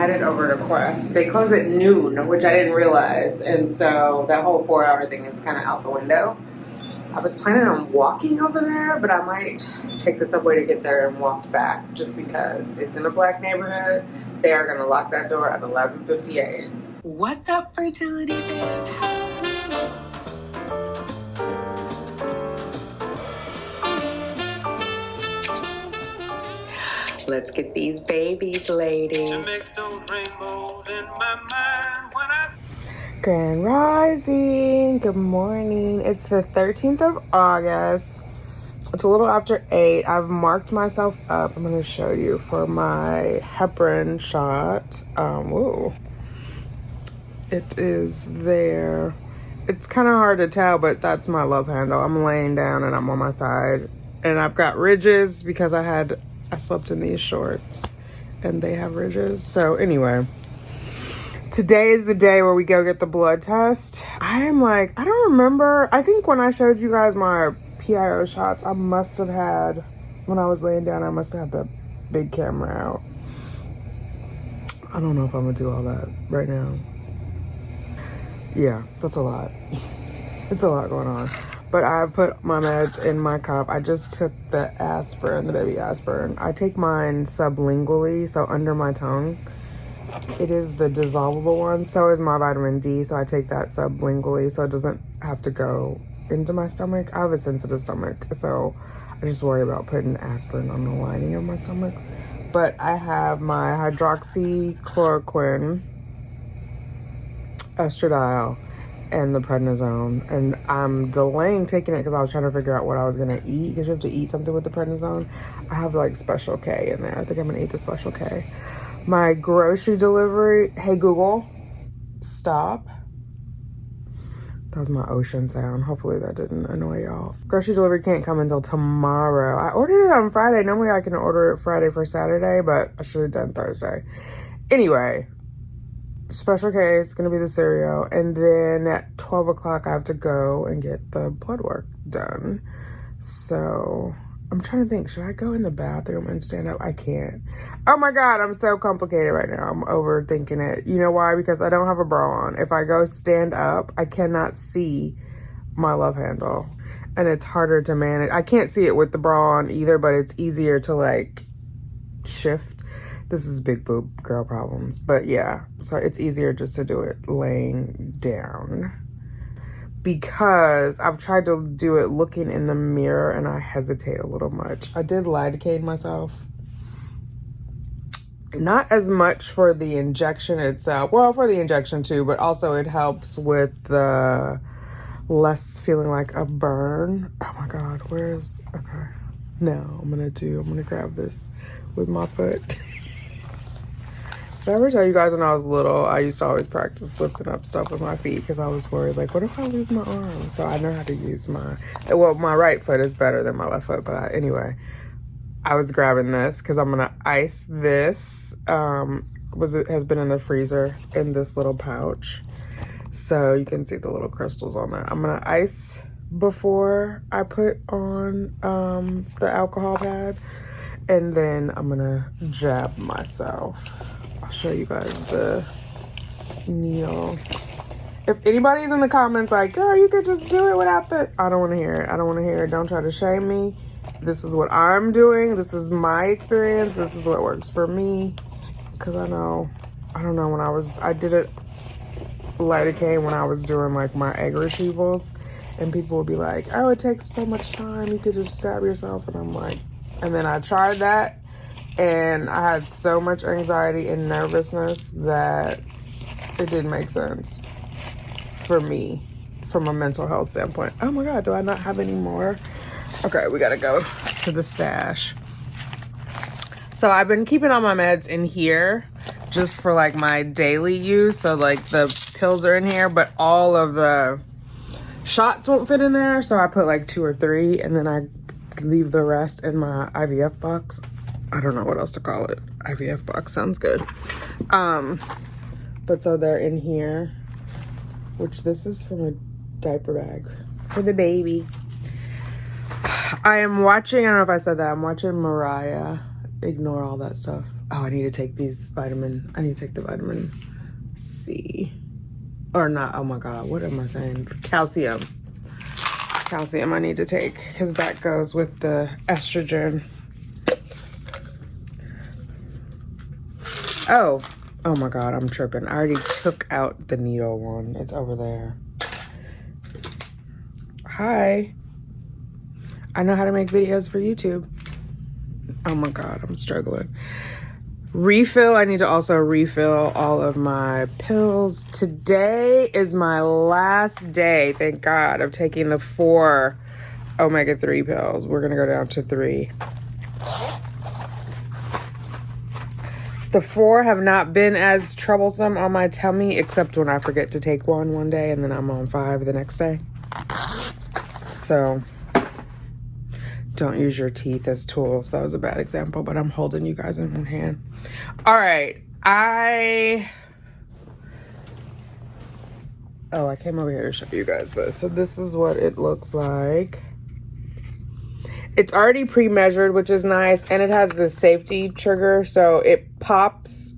headed over to Quest. They close at noon, which I didn't realize, and so that whole 4-hour thing is kind of out the window. I was planning on walking over there, but I might take the subway to get there and walk back, just because it's in a black neighborhood. They are going to lock that door at 11:58. What's up, fertility babe? Let's get these babies, ladies. To make those rainbows in my mind when Grand Rising. Good morning. It's the 13th of August. It's a little after 8. I've marked myself up. I'm going to show you for my heparin shot. Whoa. It is there. It's kind of hard to tell, but that's my love handle. I'm laying down and I'm on my side. And I've got ridges because I slept in these shorts and they have ridges. So anyway, today is the day where we go get the blood test. I don't remember. I think when I showed you guys my PIO shots, I must have had, when I was laying down, I must have had the big camera out. I don't know if I'm gonna do all that right now. Yeah, that's a lot. It's a lot going on. But I put my meds in my cup. I just took the aspirin, the baby aspirin. I take mine sublingually, so under my tongue. It is the dissolvable one. So is my vitamin D, so I take that sublingually so it doesn't have to go into my stomach. I have a sensitive stomach, so I just worry about putting aspirin on the lining of my stomach. But I have my hydroxychloroquine, estradiol, and the prednisone, and I'm delaying taking it because I was trying to figure out what I was gonna eat, because you have to eat something with the prednisone. I have like Special K in there. I think I'm gonna eat the Special K. My grocery delivery, hey Google, stop. That was my ocean sound. Hopefully that didn't annoy y'all. Grocery delivery can't come until tomorrow. I ordered it on Friday. Normally I can order it Friday for Saturday, but I should have done Thursday. Anyway, Special K is going to be the cereal, and then at 12 o'clock I have to go and get the blood work done. So I'm trying to think, should I go in the bathroom and stand up? I can't. Oh my God, I'm so complicated right now. I'm overthinking it. You know why? Because I don't have a bra on. If I go stand up, I cannot see my love handle, and it's harder to manage. I can't see it with the bra on either, but it's easier to like shift. This is big boob girl problems, but yeah, so it's easier just to do it laying down, because I've tried to do it looking in the mirror and I hesitate a little much. I did lidocaine myself. Not as much for the injection itself. Well, for the injection too, but also it helps with the less feeling like a burn. Oh my God, okay. No, I'm gonna grab this with my foot. Did I ever tell you guys when I was little, I used to always practice lifting up stuff with my feet because I was worried, like, what if I lose my arm? So I know how to use my right foot is better than my left foot, but anyway, I was grabbing this because I'm going to ice this. It has been in the freezer in this little pouch. So you can see the little crystals on there. I'm going to ice before I put on the alcohol pad, and then I'm going to jab myself. I'll show you guys the needle. If anybody's in the comments like, girl, you could just do it without the... I don't want to hear it. I don't want to hear it. Don't try to shame me. This is what I'm doing. This is my experience. This is what works for me. Because I don't know, when I did it lidocaine when I was doing like my egg retrievals, and people would be like, oh, it takes so much time. You could just stab yourself. And I'm like, and then I tried that, and I had so much anxiety and nervousness that it didn't make sense for me from a mental health standpoint. Oh my God, do I not have any more? Okay, we gotta go to the stash. So I've been keeping all my meds in here just for like my daily use. So like the pills are in here, but all of the shots won't fit in there. So I put like 2 or 3, and then I leave the rest in my IVF box. I don't know what else to call it. IVF box sounds good. But so they're in here, which this is from a diaper bag for the baby. I am watching, I don't know if I said that, I'm watching Mariah. Ignore all that stuff. Oh, I need to take I need to take the vitamin C. Or not, oh my God, what am I saying? Calcium. Calcium I need to take because that goes with the estrogen. Oh my God, I'm tripping. I already took out the needle one. It's over there. Hi. I know how to make videos for YouTube. Oh my God, I'm struggling. Refill, I need to also refill all of my pills. Today is my last day, thank God, of taking the 4 omega-3 pills. We're gonna go down to 3. The 4 have not been as troublesome on my tummy, except when I forget to take one day and then I'm on 5 the next day. So don't use your teeth as tools. That was a bad example, but I'm holding you guys in one hand. All right, I came over here to show you guys this. So this is what it looks like. It's already pre-measured, which is nice, and it has the safety trigger, so it pops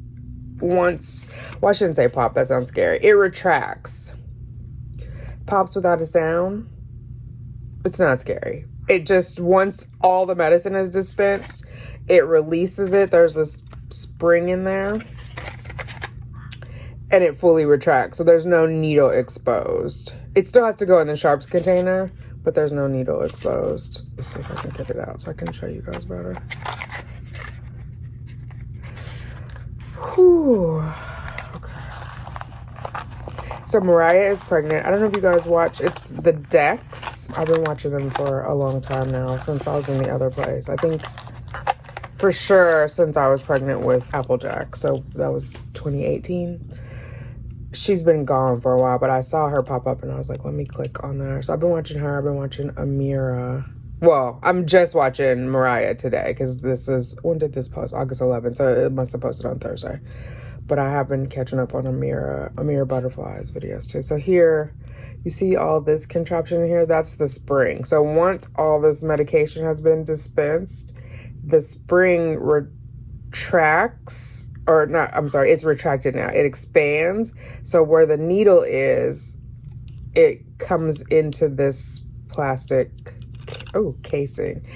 once. Well, I shouldn't say pop, that sounds scary. It retracts. Pops without a sound. It's not scary. It just, once all the medicine is dispensed, it releases it. There's this spring in there. And it fully retracts. So there's no needle exposed. It still has to go in the sharps container, but there's no needle exposed. Let's see if I can get it out so I can show you guys better. Whew. So Mariah is pregnant. I don't know if you guys watch. It's the Decks. I've been watching them for a long time now, since I was in the other place. I think for sure since I was pregnant with Applejack. So that was 2018. She's been gone for a while, but I saw her pop up and I was like, let me click on there. So I've been watching her. I've been watching Amira. Well, I'm just watching Mariah today because this is, when did this post? August 11th. So it must have posted on Thursday. But I have been catching up on Amira Butterfly's videos too. So here, you see all this contraption here? That's the spring. So once all this medication has been dispensed, the spring retracts, or not, I'm sorry, it's retracted now. It expands. So where the needle is, it comes into this plastic casing.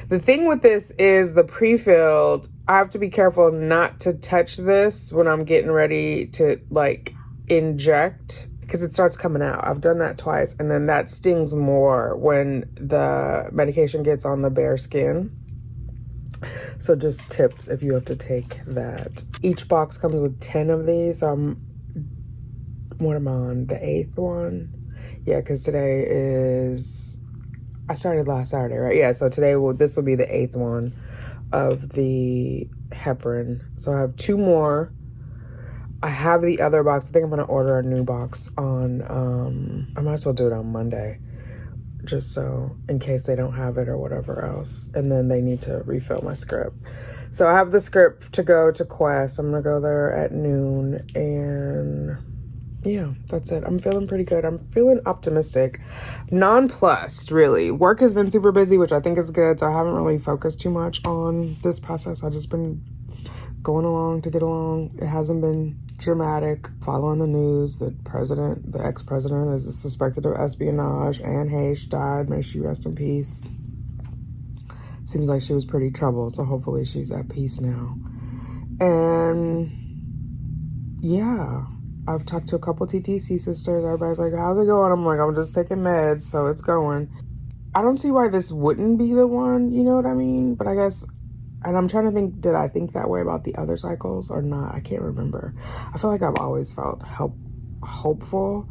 The thing with this is the pre-filled, I have to be careful not to touch this when I'm getting ready to like inject, because it starts coming out. I've done that twice, and then that stings more when the medication gets on the bare skin. So just tips if you have to take that. Each box comes with 10 of these. What am I on? The 8th one? Yeah, because today is, I started last Saturday, right? Yeah, so today this will be the 8th one of the heparin. So I have 2 more. I have the other box. I think I'm gonna order a new box on, I might as well do it on Monday, just so in case they don't have it or whatever else. And then they need to refill my script. So I have the script to go to Quest. I'm gonna go there at noon, and yeah, that's it. I'm feeling pretty good. I'm feeling optimistic. Nonplussed, really. Work has been super busy, which I think is good. So I haven't really focused too much on this process. I've just been going along to get along. It hasn't been dramatic. Following the news, the ex-president is suspected of espionage. Anne Heche died. May she rest in peace. Seems like she was pretty troubled. So hopefully she's at peace now. And yeah. I've talked to a couple TTC sisters. Everybody's like, how's it going? I'm like, I'm just taking meds, so it's going. I don't see why this wouldn't be the one, you know what I mean? But I guess, and I'm trying to think, did I think that way about the other cycles or not? I can't remember. I feel like I've always felt hopeful.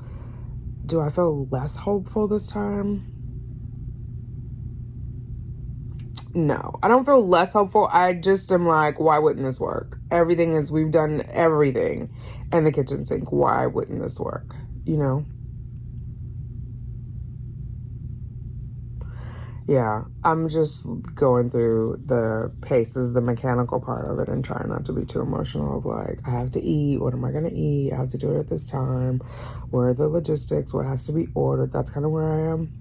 Do I feel less hopeful this time? No, I don't feel less hopeful. I just am like, why wouldn't this work? We've done everything in the kitchen sink. Why wouldn't this work? You know? Yeah, I'm just going through the paces, the mechanical part of it, and trying not to be too emotional of like, I have to eat. What am I going to eat? I have to do it at this time. Where are the logistics? What has to be ordered? That's kind of where I am.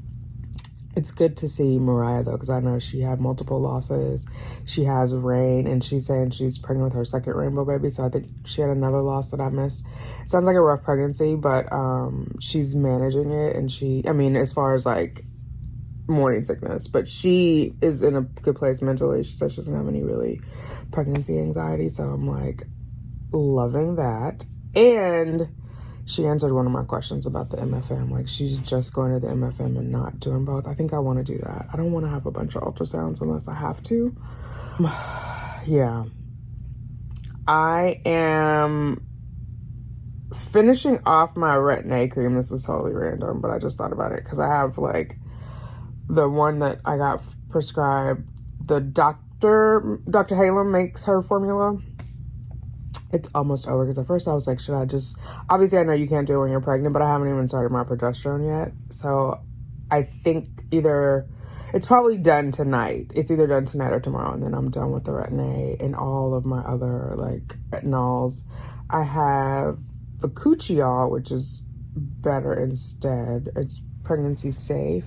It's good to see Mariah, though, because I know she had multiple losses. She has Rain, and she's saying she's pregnant with her second rainbow baby, so I think she had another loss that I missed. It sounds like a rough pregnancy, but she's managing it, and I mean, as far as, like, morning sickness, but she is in a good place mentally. She says she doesn't have any really pregnancy anxiety, so I'm, like, loving that. And she answered one of my questions about the MFM. Like, she's just going to the MFM and not doing both. I think I want to do that. I don't want to have a bunch of ultrasounds unless I have to. Yeah. I am finishing off my retin-A cream. This is totally random, but I just thought about it because I have, like, the one that I got prescribed. The Dr. Halem makes her formula. It's almost over because at first I was like, should I just... Obviously, I know you can't do it when you're pregnant, but I haven't even started my progesterone yet. So I think it's probably done tonight. It's either done tonight or tomorrow, and then I'm done with the retin-A and all of my other, like, retinols. I have the Cuciol, which is better instead. It's pregnancy safe.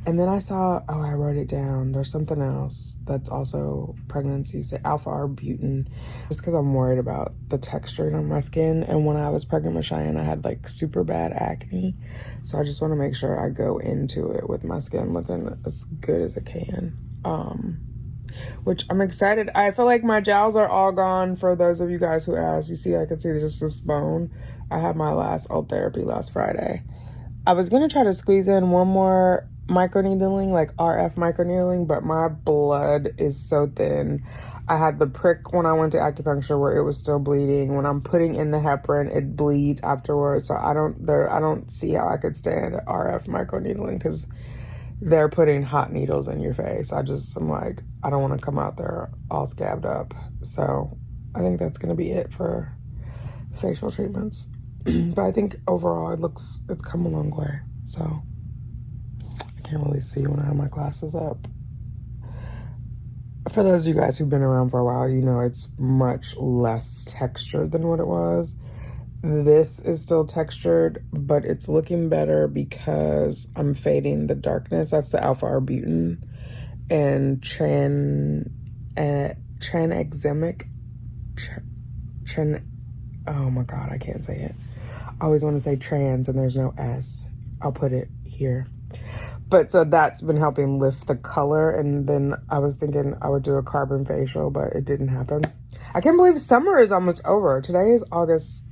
And then I saw, I wrote it down. There's something else that's also pregnancy safe, alpha-arbutin, just because I'm worried about the texture on my skin. And when I was pregnant with Cheyenne, I had, like, super bad acne. So I just want to make sure I go into it with my skin looking as good as it can. Which I'm excited. I feel like my jowls are all gone for those of you guys who asked. You see, I can see just this bone. I had my last old therapy last Friday. I was going to try to squeeze in one more microneedling, like RF microneedling, but my blood is so thin. I had the prick when I went to acupuncture where it was still bleeding. When I'm putting in the heparin, it bleeds afterwards. So I don't see how I could stand RF microneedling because they're putting hot needles in your face. I'm like, I don't want to come out there all scabbed up. So I think that's going to be it for facial treatments. But I think overall it's come a long way. So I can't really see when I have my glasses up. For those of you guys who've been around for a while, you know it's much less textured than what it was. This is still textured, but it's looking better because I'm fading the darkness. That's the alpha-arbutin and tranexamic. Oh my God, I can't say it. I always want to say trans and there's no S. I'll put it here. But so that's been helping lift the color. And then I was thinking I would do a carbon facial, but it didn't happen. I can't believe summer is almost over. Today is August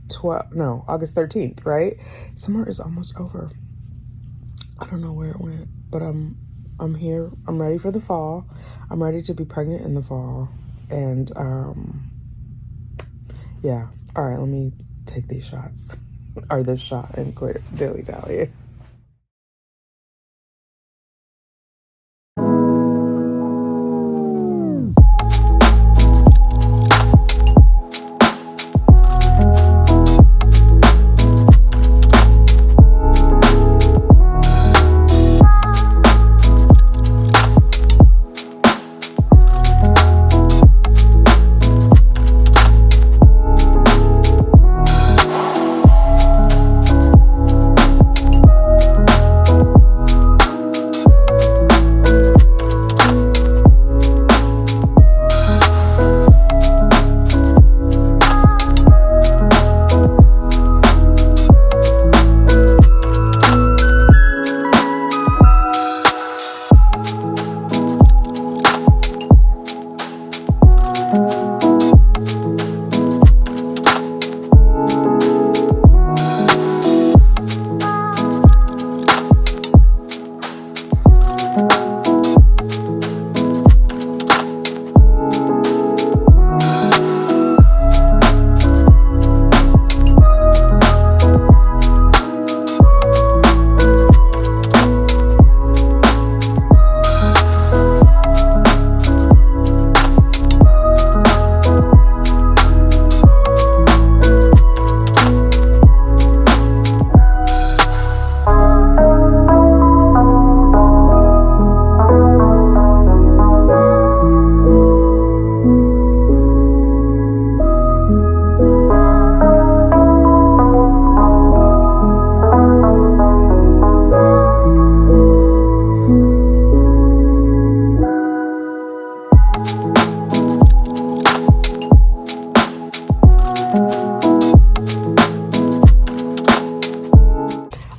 13th, right? Summer is almost over. I don't know where it went, but I'm here. I'm ready for the fall. I'm ready to be pregnant in the fall. And yeah. All right, let me take these shots or this shot and quit dilly-dally.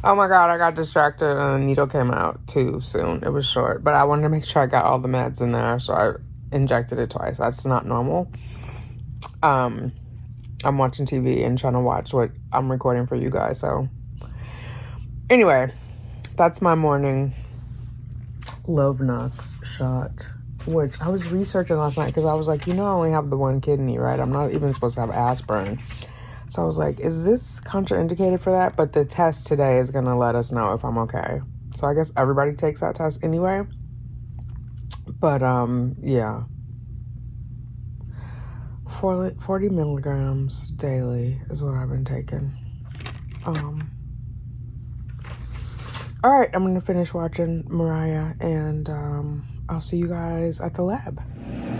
Oh my God, I got distracted and the needle came out too soon. It was short, but I wanted to make sure I got all the meds in there, so I injected it twice. That's not normal. I'm watching TV and trying to watch what I'm recording for you guys, so anyway, that's my morning Lovenox shot, which I was researching last night because I was like, I only have the one kidney, right? I'm not even supposed to have aspirin. So I was like, is this contraindicated for that? But the test today is going to let us know if I'm okay. So I guess everybody takes that test anyway. But, yeah. 40 milligrams daily is what I've been taking. All right, I'm going to finish watching Mariah, and I'll see you guys at the lab.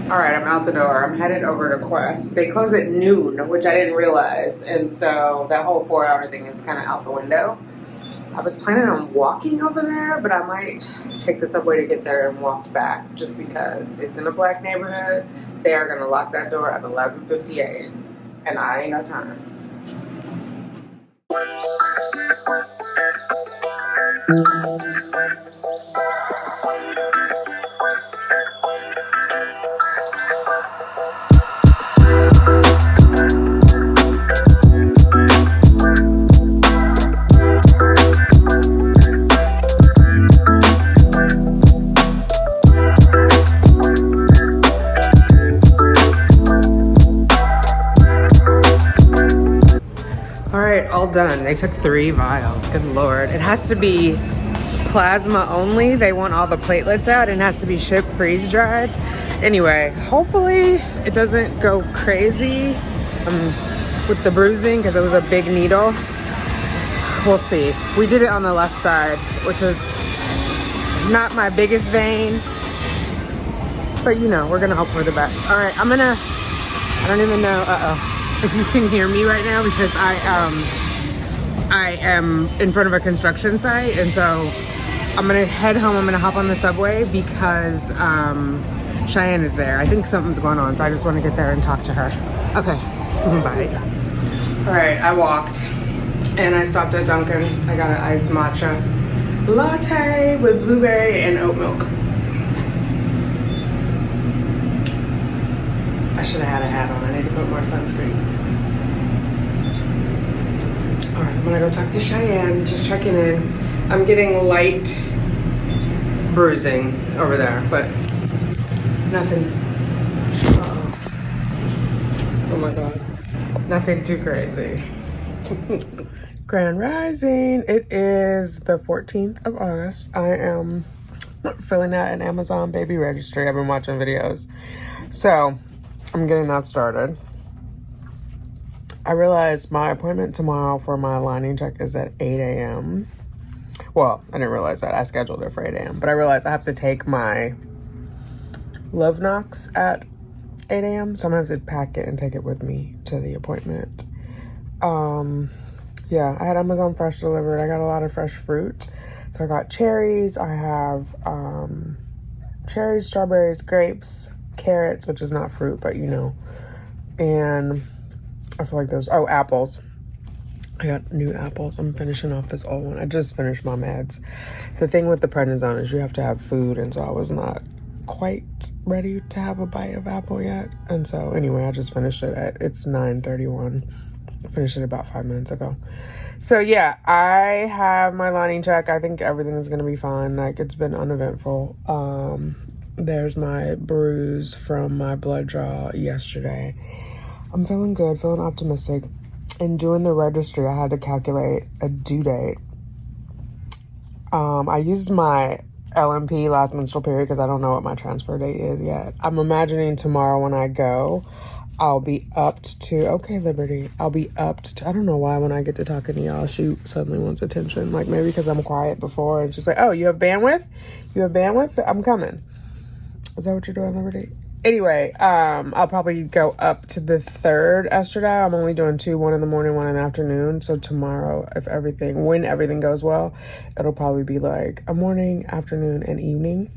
All right, I'm out the door. I'm headed over to Quest. They close at noon, which I didn't realize, and so that whole 4-hour thing is kind of out the window. I was planning on walking over there, but I might take the subway to get there and walk back, just because it's in a black neighborhood. They are going to lock that door at 11:58, and I ain't got time. All done. They took 3 vials. Good Lord. It has to be plasma only. They want all the platelets out, and it has to be shipped freeze dried. Anyway, hopefully it doesn't go crazy with the bruising because it was a big needle. We'll see. We did it on the left side, which is not my biggest vein, but we're gonna hope for the best. All right, I don't even know if you can hear me right now because I am in front of a construction site, and so I'm gonna head home. I'm gonna hop on the subway because Cheyenne is there. I think something's going on, so I just want to get there and talk to her. Okay, bye. All right, I walked and I stopped at Dunkin'. I got an iced matcha latte with blueberry and oat milk. I should have had a hat on. I need to put more sunscreen. All right, I'm gonna go talk to Cheyenne, just checking in. I'm getting light bruising over there, but nothing. Oh my God, nothing too crazy. Grand Rising. It is the 14th of August. I am filling out an Amazon baby registry. I've been watching videos, so I'm getting that started. I realized my appointment tomorrow for my lining check is at 8 a.m. Well, I didn't realize that. I scheduled it for 8 a.m. But I realized I have to take my Lovenox at 8 a.m. So I'm going to have to pack it and take it with me to the appointment. Yeah, I had Amazon Fresh delivered. I got a lot of fresh fruit. So I got cherries. I have cherries, strawberries, grapes, carrots, which is not fruit, but and I feel like those, apples. I got new apples. I'm finishing off this old one. I just finished my meds. The thing with the prednisone is you have to have food, and so I was not quite ready to have a bite of apple yet. And so anyway, I just finished it it's 9:31. I finished it about 5 minutes ago. So yeah, I have my lining check. I think everything is gonna be fine. Like, it's been uneventful. There's my bruise from my blood draw yesterday. I'm feeling good, feeling optimistic. In doing the registry, I had to calculate a due date. I used my LMP, last menstrual period, because I don't know what my transfer date is yet. I'm imagining tomorrow when I go, I'll be upped to, okay, Liberty, I'll be upped to, I don't know why when I get to talking to y'all, she suddenly wants attention. Like, maybe because I'm quiet before, and she's like, oh, you have bandwidth? You have bandwidth? I'm coming. Is that what you're doing, Liberty? Anyway, I'll probably go up to the 3rd estradiol. I'm only doing 2, 1 in the morning, 1 in the afternoon. So tomorrow, when everything goes well, it'll probably be like a morning, afternoon, and evening.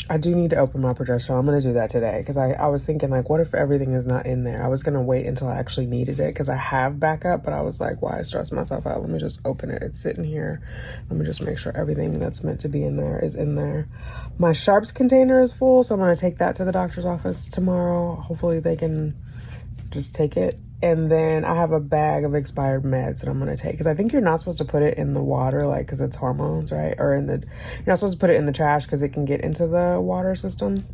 I do need to open my progesterone. I'm going to do that today because I was thinking, like, what if everything is not in there? I was going to wait until I actually needed it because I have backup, but I was like, why stress myself out? Let me just open it. It's sitting here. Let me just make sure everything that's meant to be in there is in there. My Sharps container is full, so I'm going to take that to the doctor's office tomorrow. Hopefully they can just take it. And then I have a bag of expired meds that I'm going to take. Because I think you're not supposed to put it in the water, like, because it's hormones, right? Or you're not supposed to put it in the trash because it can get into the water system.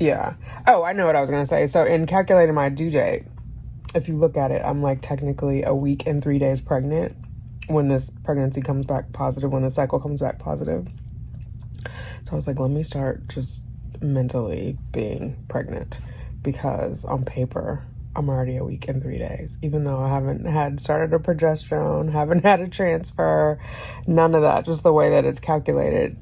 Yeah. Oh, I know what I was going to say. So in calculating my due date, if you look at it, I'm like technically a week and 3 days pregnant when this pregnancy comes back positive, when the cycle comes back positive. So I was like, let me start just mentally being pregnant, because on paper I'm already a week and 3 days, even though I haven't had started a progesterone, haven't had a transfer, none of that. Just the way that it's calculated,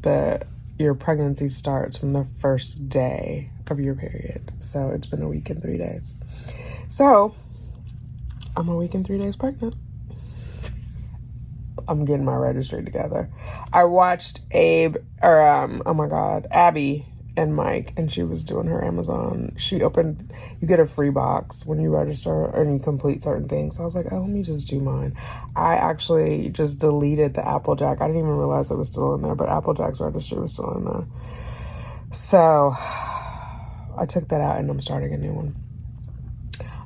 your pregnancy starts from the first day of your period. So it's been a week and 3 days. So I'm a week and 3 days pregnant. I'm getting my registry together. I watched Abby and Mike, and she was doing her Amazon. You get a free box when you register and you complete certain things. So I was like, oh, let me just do mine. I actually just deleted the Applejack. I didn't even realize it was still in there, but Applejack's registry was still in there. So I took that out and I'm starting a new one.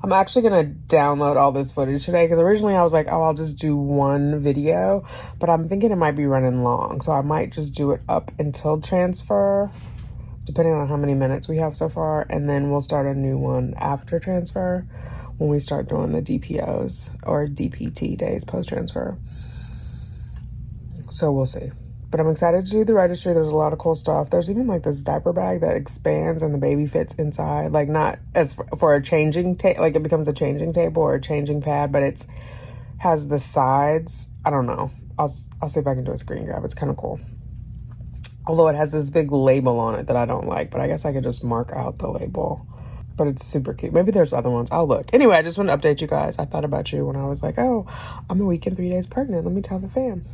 I'm actually going to download all this footage today because originally I was like, oh, I'll just do one video, but I'm thinking it might be running long. So I might just do it up until transfer, depending on how many minutes we have so far, and then we'll start a new one after transfer when we start doing the DPOs or DPT days post-transfer. So we'll see. But I'm excited to do the registry. There's a lot of cool stuff. There's even like this diaper bag that expands and the baby fits inside. Like not as for a changing like it becomes a changing table or a changing pad, but it's has the sides. I don't know. I'll see if I can do a screen grab. It's kind of cool. Although it has this big label on it that I don't like, but I guess I could just mark out the label. But it's super cute. Maybe there's other ones. I'll look. Anyway, I just want to update you guys. I thought about you when I was like, oh, I'm a week and 3 days pregnant. Let me tell the fam.